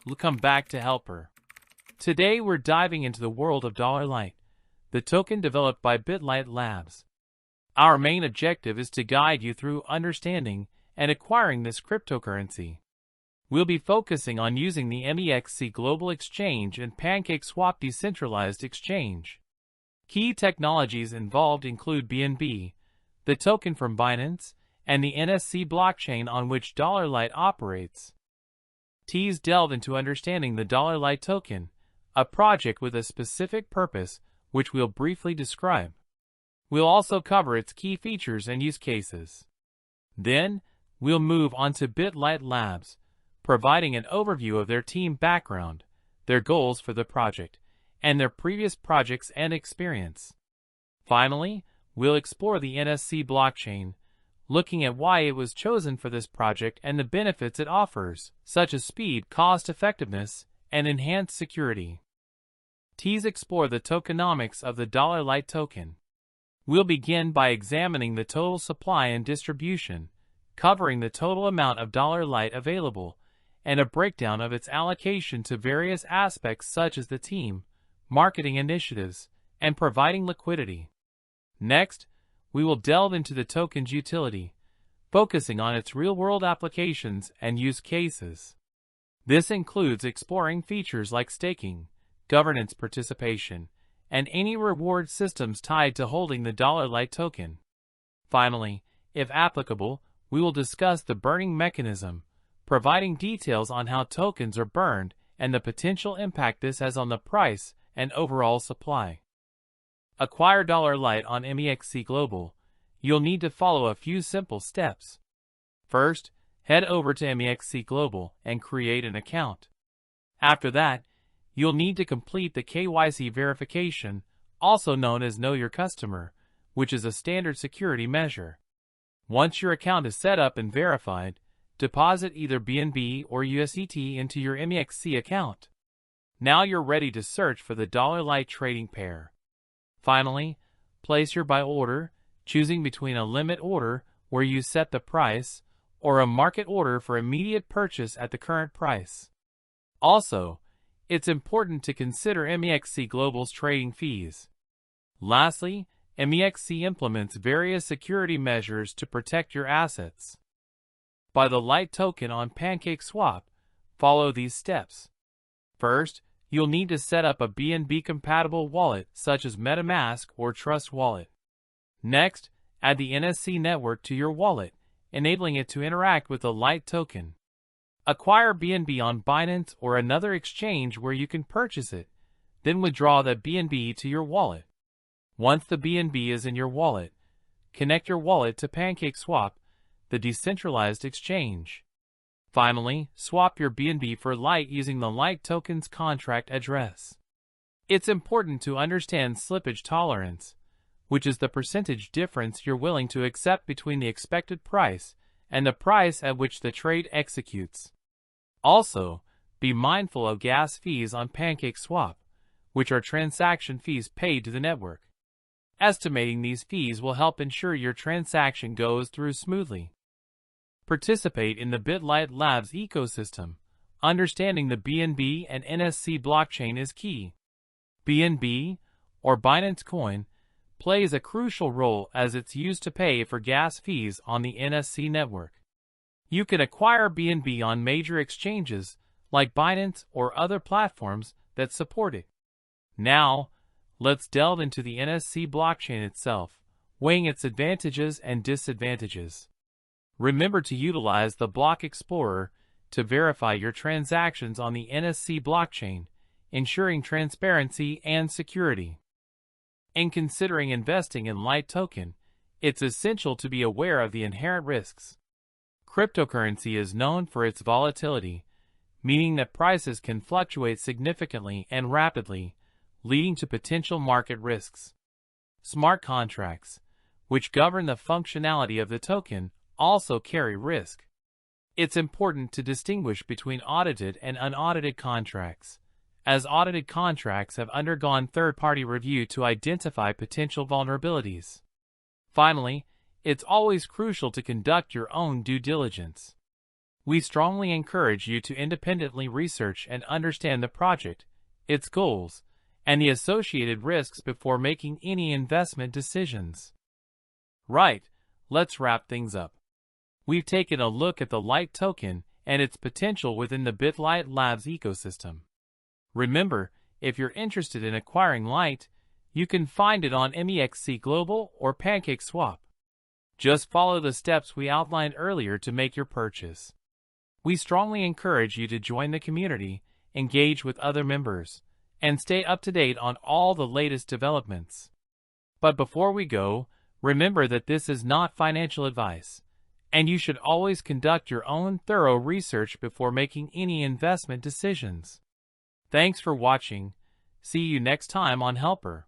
Welcome back to Helper. Today we're diving into the world of Bitlight, the token developed by Bitlight Labs. Our main objective is to guide you through understanding and acquiring this cryptocurrency. We'll be focusing on using the MEXC Global Exchange and PancakeSwap Decentralized Exchange. Key technologies involved include BNB, the token from Binance, and the MEXC blockchain on which Bitlight operates. T's delve into understanding the Bitlight token, a project with a specific purpose, which we'll briefly describe. We'll also cover its key features and use cases. Then, we'll move on to Bitlight Labs, providing an overview of their team background, their goals for the project, and their previous projects and experience. Finally, we'll explore the MEXC blockchain, looking at why it was chosen for this project and the benefits it offers, such as speed, cost-effectiveness, and enhanced security. T's explore the tokenomics of the Bitlight token. We'll begin by examining the total supply and distribution, covering the total amount of Bitlight available, and a breakdown of its allocation to various aspects such as the team, marketing initiatives, and providing liquidity. Next, we will delve into the token's utility, focusing on its real-world applications and use cases. This includes exploring features like staking, governance participation, and any reward systems tied to holding the Bitlight token. Finally, if applicable, we will discuss the burning mechanism, providing details on how tokens are burned and the potential impact this has on the price and overall supply. Acquire Bitlight on MEXC Global. You'll need to follow a few simple steps. First, head over to MEXC Global and create an account. After that, you'll need to complete the KYC verification, also known as Know Your Customer, which is a standard security measure. Once your account is set up and verified, deposit either BNB or USDT into your MEXC account. Now you're ready to search for the Bitlight trading pair. Finally, place your buy order, choosing between a limit order where you set the price or a market order for immediate purchase at the current price. Also, it's important to consider MEXC Global's trading fees. Lastly, MEXC implements various security measures to protect your assets. Buy the Light token on PancakeSwap. Follow these steps. First, you'll need to set up a BNB-compatible wallet such as MetaMask or Trust Wallet. Next, add the MEXC network to your wallet, enabling it to interact with the Light token. Acquire BNB on Binance or another exchange where you can purchase it, then withdraw that BNB to your wallet. Once the BNB is in your wallet, connect your wallet to PancakeSwap, the decentralized exchange. Finally, swap your BNB for Light using the Light token's contract address. It's important to understand slippage tolerance, which is the percentage difference you're willing to accept between the expected price and the price at which the trade executes. Also, be mindful of gas fees on PancakeSwap, which are transaction fees paid to the network. Estimating these fees will help ensure your transaction goes through smoothly. Participate in the Bitlight Labs ecosystem. Understanding the BNB and MEXC blockchain is key. BNB, or Binance Coin, plays a crucial role as it's used to pay for gas fees on the MEXC network. You can acquire BNB on major exchanges like Binance or other platforms that support it. Now, let's delve into the MEXC blockchain itself, weighing its advantages and disadvantages. Remember to utilize the Block Explorer to verify your transactions on the MEXC blockchain, ensuring transparency and security. In considering investing in Light token, it's essential to be aware of the inherent risks. Cryptocurrency is known for its volatility, meaning that prices can fluctuate significantly and rapidly, leading to potential market risks. Smart contracts, which govern the functionality of the token, also carry risk. It's important to distinguish between audited and unaudited contracts, as audited contracts have undergone third-party review to identify potential vulnerabilities. Finally, it's always crucial to conduct your own due diligence. We strongly encourage you to independently research and understand the project, its goals, and the associated risks before making any investment decisions. Right, let's wrap things up. We've taken a look at the Light token and its potential within the Bitlight Labs ecosystem. Remember, if you're interested in acquiring Light, you can find it on MEXC Global or PancakeSwap. Just follow the steps we outlined earlier to make your purchase. We strongly encourage you to join the community, engage with other members, and stay up to date on all the latest developments. But before we go, remember that this is not financial advice, and you should always conduct your own thorough research before making any investment decisions. Thanks for watching. See you next time on Helper.